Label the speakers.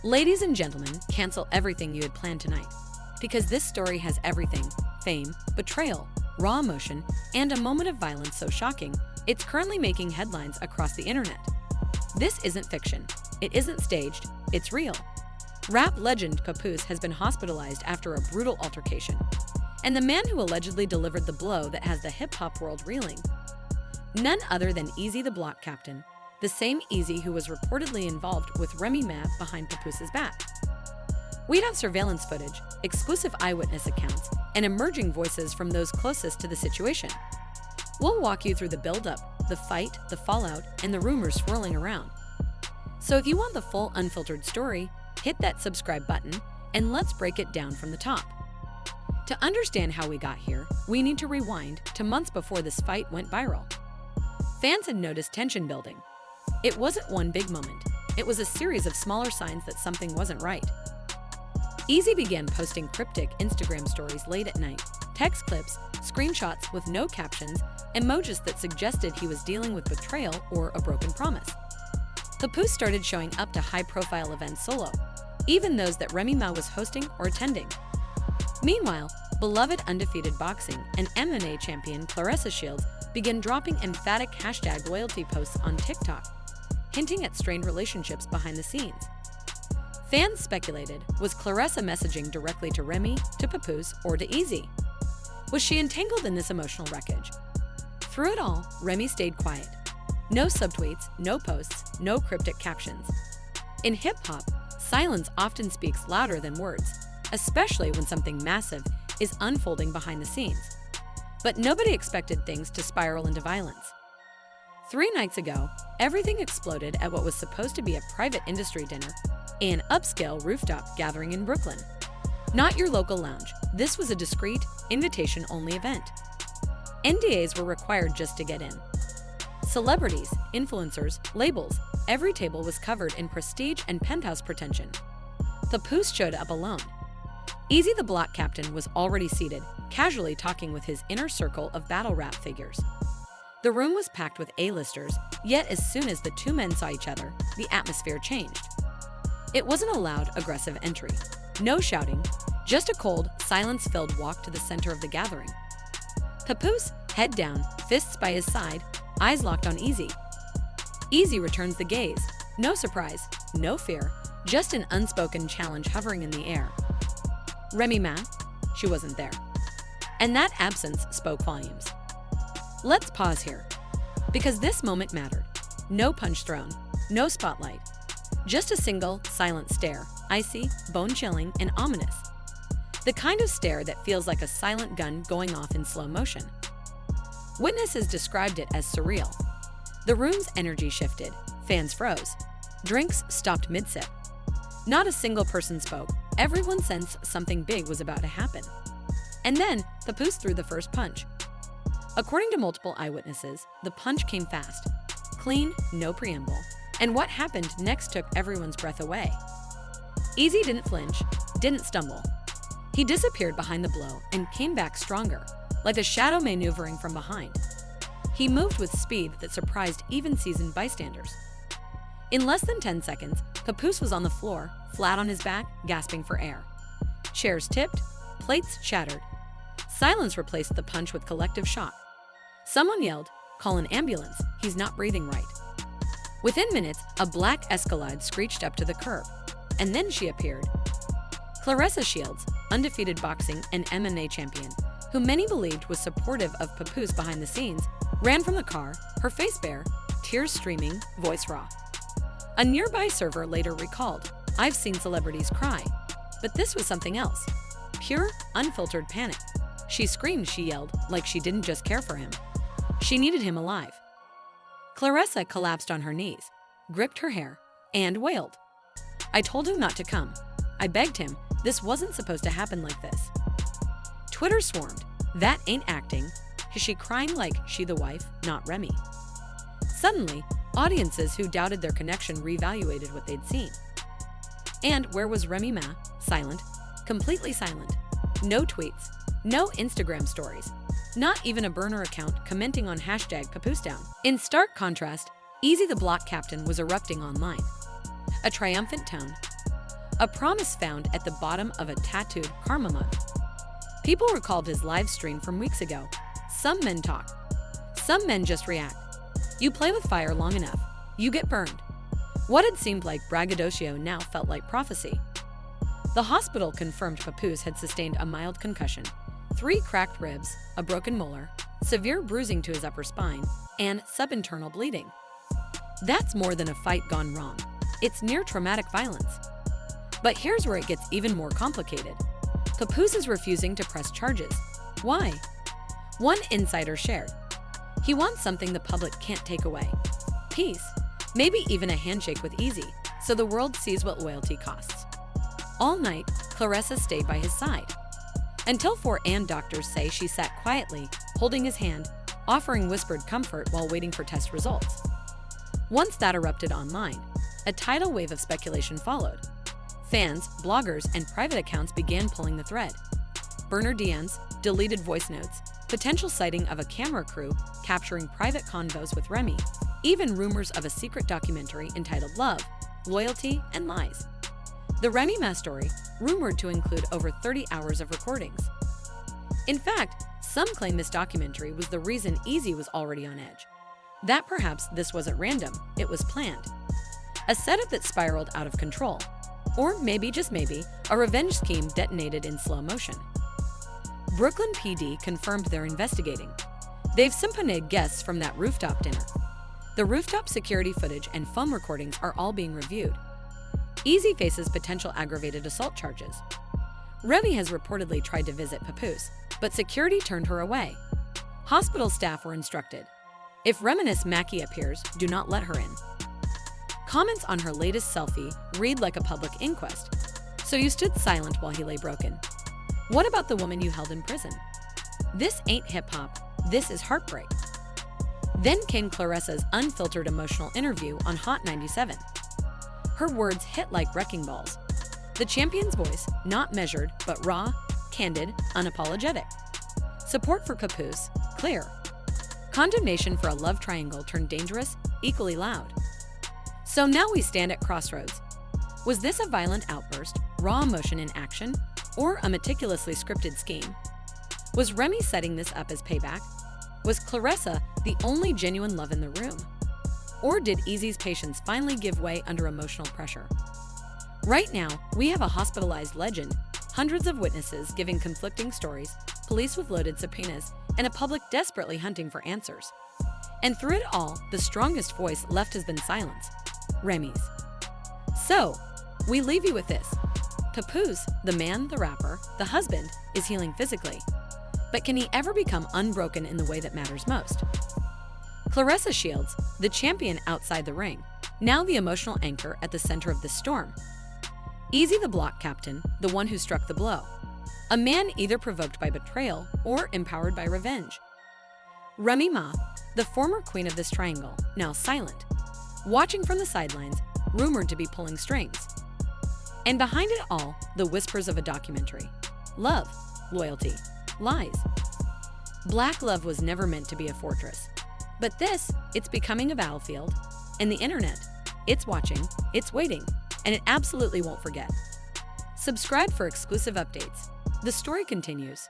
Speaker 1: Ladies and gentlemen, cancel everything you had planned tonight. Because this story has everything: fame, betrayal, raw emotion, and a moment of violence so shocking, it's currently making headlines across the internet. This isn't fiction. It isn't staged. It's real. Rap legend Papoose has been hospitalized after a brutal altercation. And the man who allegedly delivered the blow that has the hip-hop world reeling. None other than Eazy the Block Captain, the same Eazy who was reportedly involved with Remy Ma behind Papoose's back. We have surveillance footage, exclusive eyewitness accounts, and emerging voices from those closest to the situation. We'll walk you through the build-up, the fight, the fallout, and the rumors swirling around. So if you want the full unfiltered story, hit that subscribe button, and let's break it down from the top. To understand how we got here, we need to rewind to months before this fight went viral. Fans had noticed tension building. It wasn't one big moment. It was a series of smaller signs that something wasn't right. Eazy began posting cryptic Instagram stories late at night, text clips, screenshots with no captions, emojis that suggested he was dealing with betrayal or a broken promise. Papoose started showing up to high-profile events solo, even those that Remy Ma was hosting or attending. Meanwhile, beloved undefeated boxing and MMA champion Clarissa Shields began dropping emphatic #loyalty posts on TikTok, hinting at strained relationships behind the scenes. Fans speculated, was Claressa messaging directly to Remy, to Papoose, or to Eazy? Was she entangled in this emotional wreckage? Through it all, Remy stayed quiet. No subtweets, no posts, no cryptic captions. In hip-hop, silence often speaks louder than words, especially when something massive is unfolding behind the scenes. But nobody expected things to spiral into violence. 3 nights ago, everything exploded at what was supposed to be a private industry dinner, an upscale rooftop gathering in Brooklyn. Not your local lounge. This was a discreet, invitation-only event. NDAs were required just to get in. Celebrities, influencers, labels, every table was covered in prestige and penthouse pretension. Papoose showed up alone. Eazy the Block Captain was already seated, casually talking with his inner circle of battle rap figures. The room was packed with A-listers, yet as soon as the two men saw each other, the atmosphere changed. It wasn't a loud, aggressive entry. No shouting, just a cold, silence-filled walk to the center of the gathering. Papoose, head down, fists by his side, eyes locked on Eazy. Eazy returns the gaze. No surprise, no fear, just an unspoken challenge hovering in the air. Remy Ma? She wasn't there. And that absence spoke volumes. Let's pause here, because this moment mattered. No punch thrown, no spotlight. Just a single, silent stare, icy, bone-chilling, and ominous. The kind of stare that feels like a silent gun going off in slow motion. Witnesses described it as surreal. The room's energy shifted, fans froze. Drinks stopped mid-sip. Not a single person spoke. Everyone sensed something big was about to happen. And then, Papoose threw the first punch. According to multiple eyewitnesses, the punch came fast. Clean, no preamble. And what happened next took everyone's breath away. Eazy didn't flinch, didn't stumble. He disappeared behind the blow and came back stronger, like a shadow maneuvering from behind. He moved with speed that surprised even seasoned bystanders. In less than 10 seconds, Papoose was on the floor, flat on his back, gasping for air. Chairs tipped, plates shattered. Silence replaced the punch with collective shock. Someone yelled, "Call an ambulance, he's not breathing right." Within minutes, a black Escalade screeched up to the curb, and then she appeared. Claressa Shields, undefeated boxing and MMA champion, who many believed was supportive of Papoose behind the scenes, ran from the car, her face bare, tears streaming, voice raw. A nearby server later recalled, "I've seen celebrities cry, but this was something else. Pure, unfiltered panic. She screamed, she yelled, like she didn't just care for him. She needed him alive." Claressa collapsed on her knees, gripped her hair, and wailed. "I told him not to come. I begged him. This wasn't supposed to happen like this." Twitter swarmed, "That ain't acting. Is she crying like she the wife, not Remy?" Suddenly, audiences who doubted their connection reevaluated what they'd seen. And where was Remy Ma? Silent, completely silent. No tweets, no Instagram stories, not even a burner account commenting on #PapooseDown. In stark contrast, Eazy the Block Captain was erupting online. A triumphant tone. a promise found at the bottom of a tattooed karma mug. People recalled his live stream from weeks ago. Some men talk. Some men just react. You play with fire long enough, you get burned. What had seemed like braggadocio now felt like prophecy. The hospital confirmed Papoose had sustained a mild concussion, 3 cracked ribs, a broken molar, severe bruising to his upper spine, and subinternal bleeding. That's more than a fight gone wrong. It's near traumatic violence. But here's where it gets even more complicated. Papoose is refusing to press charges. Why? One insider shared, he wants something the public can't take away. Peace, maybe even a handshake with Eazy, so the world sees what loyalty costs. All night, Claressa stayed by his side. Until 4 a.m. doctors say she sat quietly, holding his hand, offering whispered comfort while waiting for test results. Once that erupted online, a tidal wave of speculation followed. Fans, bloggers, and private accounts began pulling the thread. Burner DMs, deleted voice notes, potential sighting of a camera crew capturing private convos with Remy, even rumors of a secret documentary entitled Love, Loyalty, and Lies. The Remy Ma story, rumored to include over 30 hours of recordings. In fact, some claim this documentary was the reason Eazy was already on edge. That perhaps this wasn't random, it was planned. A setup that spiraled out of control. Or maybe, just maybe, a revenge scheme detonated in slow motion. Brooklyn PD confirmed they're investigating. They've subpoenaed guests from that rooftop dinner. The rooftop security footage and phone recordings are all being reviewed. Eazy faces potential aggravated assault charges. Remy has reportedly tried to visit Papoose, but security turned her away. Hospital staff were instructed, if Reminisce Mackie appears, do not let her in. Comments on her latest selfie read like a public inquest. So you stood silent while he lay broken. What about the woman you held in prison? This ain't hip-hop, this is heartbreak. Then came Claressa's unfiltered emotional interview on Hot 97. Her words hit like wrecking balls. The champion's voice, not measured, but raw, candid, unapologetic. Support for Papoose, clear. Condemnation for a love triangle turned dangerous, equally loud. So now we stand at crossroads. Was this a violent outburst, raw emotion in action, or a meticulously scripted scheme? Was Remy setting this up as payback? Was Claressa the only genuine love in the room? Or did Eazy's patience finally give way under emotional pressure? Right now, we have a hospitalized legend, hundreds of witnesses giving conflicting stories, police with loaded subpoenas, and a public desperately hunting for answers. And through it all, the strongest voice left has been silence. Remy's. So, we leave you with this. Papoose, the man, the rapper, the husband, is healing physically. But can he ever become unbroken in the way that matters most? Claressa Shields, the champion outside the ring, now the emotional anchor at the center of the storm. Eazy the Block Captain, the one who struck the blow. A man either provoked by betrayal or empowered by revenge. Remy Ma, the former queen of this triangle, now silent, watching from the sidelines, rumored to be pulling strings. And behind it all, the whispers of a documentary. Love, loyalty, lies. Black love was never meant to be a fortress. But this, it's becoming a battlefield. And the internet, it's watching, it's waiting, and it absolutely won't forget. Subscribe for exclusive updates. The story continues.